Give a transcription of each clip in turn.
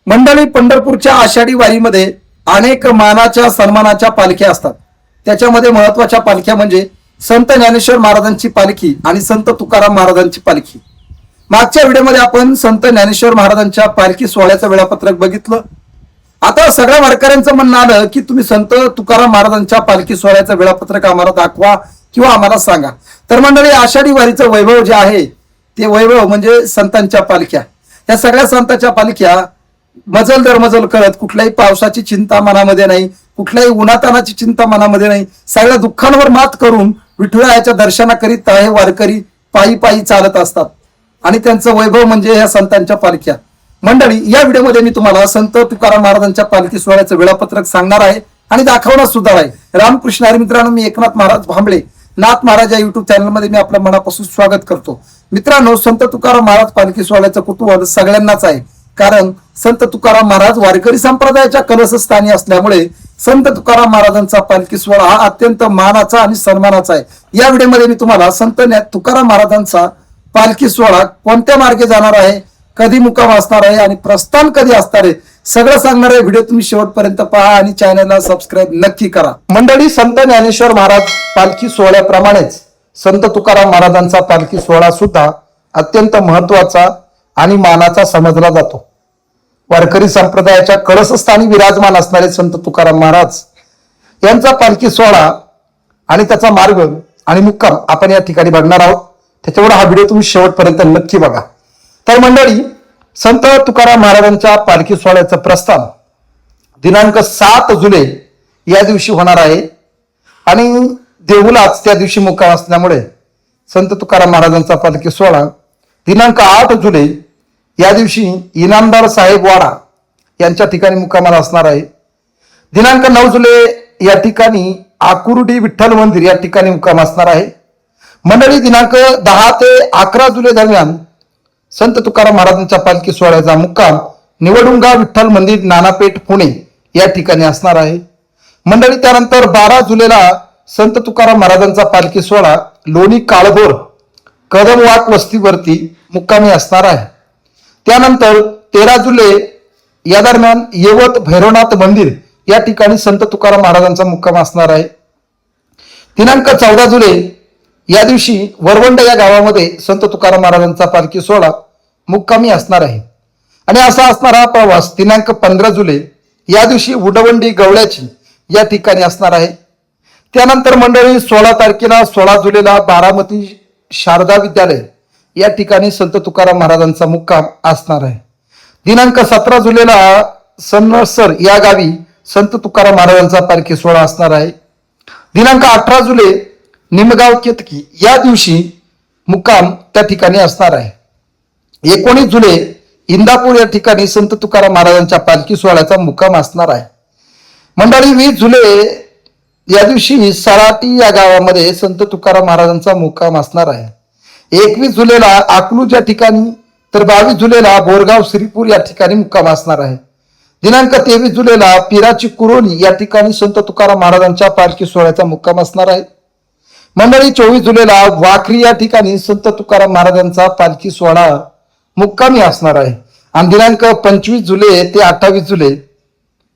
मंडळी, पंढरपूरच्या आषाढी वारीमध्ये अनेक मानाच्या सन्मानाच्या पालख्या असतात. त्याच्यामध्ये महत्वाच्या पालख्या म्हणजे संत ज्ञानेश्वर महाराजांची पालखी आणि संत तुकाराम महाराजांची पालखी. मागच्या व्हिडिओमध्ये आपण संत ज्ञानेश्वर महाराजांच्या पालखी सोहळ्याचं वेळापत्रक बघितलं. आता सगळ्या वारकऱ्यांचं म्हणणं आलं की तुम्ही संत तुकाराम महाराजांच्या पालखी सोहळ्याचं वेळापत्रक आम्हाला दाखवा किंवा आम्हाला सांगा. तर मंडळी, आषाढी वारीचं वैभव जे आहे ते वैभव म्हणजे संतांच्या पालख्या. या सगळ्या संतांच्या पालख्या मजल दर मजल करत, कुठल्याही पावसाची चिंता मनामध्ये नाही, कुठल्याही उन्हातानाची चिंता मनामध्ये नाही, सगळ्या दुःखांवर मात करून विठुरायाच्या दर्शनाकरिता हे वारकरी पायी पायी चालत असतात आणि त्यांचं वैभव म्हणजे ह्या संतांच्या पालख्या. मंडळी, या व्हिडिओमध्ये मी तुम्हाला संत तुकाराम महाराजांच्या पालखी सोहळ्याचं वेळापत्रक सांगणार आहे आणि दाखवणार सुद्धा आहे. रामकृष्ण हरी मित्रांनो, मी एकनाथ महाराज भांबळे, नाथ महाराज या युट्यूब चॅनलमध्ये मी आपल्या मनापासून स्वागत करतो. मित्रांनो, संत तुकाराम महाराज पालखी सोहळ्याचं कुतूहल सगळ्यांनाच आहे, कारण संत तुकाराम महाराज वारकरी संप्रदायाच्या कलशस्थानी असल्यामुळे संत तुकाराम महाराजांचा पालखी सोहळा हा अत्यंत मानाचा आणि सन्मानाचा आहे. या व्हिडिओमध्ये मी तुम्हाला संत तुकाराम महाराजांचा पालखी सोहळा कोणत्या मार्गे जाणार आहे, कधी मुक्काम असणार आहे आणि प्रस्थान कधी असणार आहे, सगळं सांगणार आहे. व्हिडिओ तुम्ही शेवटपर्यंत पहा आणि चॅनलला सबस्क्राईब नक्की करा. मंडळी, संत ज्ञानेश्वर महाराज पालखी सोहळ्याप्रमाणेच संत तुकाराम महाराजांचा पालखी सोहळा सुद्धा अत्यंत महत्वाचा आणि मानाचा समजला जातो. वारकरी संप्रदायाच्या कळसस्थानी विराजमान असणारे संत तुकाराम महाराज यांचा पालखी सोहळा आणि त्याचा मार्ग आणि मुक्काम आपण या ठिकाणी बघणार आहोत. त्याच्यामुळे हा व्हिडिओ तुम्ही शेवटपर्यंत नक्की बघा. तर मंडळी, संत तुकाराम महाराजांच्या पालखी सोहळ्याचं प्रस्थान दिनांक 7 जुलै या दिवशी होणार आहे आणि देहुलाच त्या दिवशी मुक्काम असल्यामुळे संत तुकाराम महाराजांचा पालखी सोहळा दिनांक 8 जुलै या दिवशी इनामदार साहेब वाडा यांच्या ठिकाणी मुक्कामाला असणार आहे. दिनांक 9 जुलै या ठिकाणी आकुर्डी विठ्ठल मंदिर या ठिकाणी मुक्काम असणार आहे. मंडळी, दिनांक 10 ते 11 जुलै दरम्यान संत तुकाराम महाराजांच्या पालखी सोहळ्याचा मुक्काम निवडुंगा विठ्ठल मंदिर, नानापेठ, पुणे या ठिकाणी असणार आहे. मंडळी, त्यानंतर 12 जुलैला संत तुकाराम महाराजांचा पालखी सोहळा लोणी काळभोर कदमवाक वस्तीवरती मुक्कामी असणार आहे. त्यानंतर 13 जुलै या दरम्यान येवत भैरवनाथ मंदिर या ठिकाणी संत तुकाराम महाराजांचा मुक्काम असणार आहे. दिनांक 14 जुलै या दिवशी वरवंड या गावामध्ये संत तुकाराम महाराजांचा पालखी सोहळा मुक्कामी असणार आहे. आणि असा असणारा प्रवास दिनांक 15 जुलै या दिवशी उडवंडी गवळ्याची या ठिकाणी असणार आहे. त्यानंतर मंडळी, 16 तारखेला 16 जुलैला बारामती शारदा विद्यालय या ठिकाणी संत तुकाराम महाराजांचा मुक्काम असणार आहे. दिनांक 17 जुलैला सन्नसर या गावी संत तुकाराम महाराजांचा पालखी सोहळा असणार आहे. दिनांक 18 जुलै निमगाव केतकी या दिवशी मुक्काम त्या ठिकाणी असणार आहे. 19 जुलै इंदापूर या ठिकाणी संत तुकाराम महाराजांच्या पालखी सोहळ्याचा मुक्काम असणार आहे. मंडळी, 20 जुलै या दिवशी सराटी या गावामध्ये संत तुकाराम महाराजांचा मुक्काम असणार आहे. 21 जुलैला अकलूज या ठिकाणी, तर 22 जुलैला बोरगाव श्रीपूर या ठिकाणी मुक्काम असणार आहे. दिनांक 23 जुलैला पिराची कुरोली या ठिकाणी संत तुकाराम महाराजांच्या पालखी सोहळ्याचा मुक्काम असणार आहे. मंडळी, 24 जुलैला वाखरी या ठिकाणी संत तुकाराम महाराजांचा पालखी सोहळा मुक्कामी असणार आहे. आणि दिनांक 25 जुलै ते 28 जुलै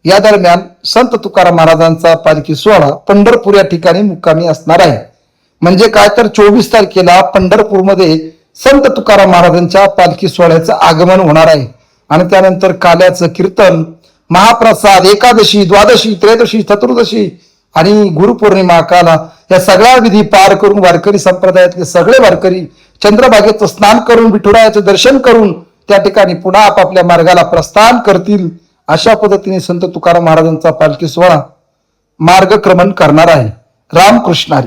या दरम्यान संत तुकाराम महाराजांचा पालखी सोहळा पंढरपूर या ठिकाणी मुक्कामी असणार आहे. म्हणजे काय, तर 24 तारखेला पंढरपूरमध्ये संत तुकाराम महाराजांच्या पालखी सोहळ्याचं आगमन होणार आहे. आणि त्यानंतर काल्याचं कीर्तन, महाप्रसाद, एकादशी, द्वादशी, त्रयोदशी, चतुर्दशी आणि गुरुपौर्णिमा काला या सगळ्या विधी पार करून वारकरी संप्रदायातले सगळे वारकरी चंद्रभागेचं स्नान करून विठुरायाचं दर्शन करून त्या ठिकाणी पुन्हा आपापल्या मार्गाला प्रस्थान करतील. अशा पद्धतीने संत तुकाराम महाराजांचा पालखी सोहळा मार्गक्रमण करणार आहे. रामकृष्ण हरी.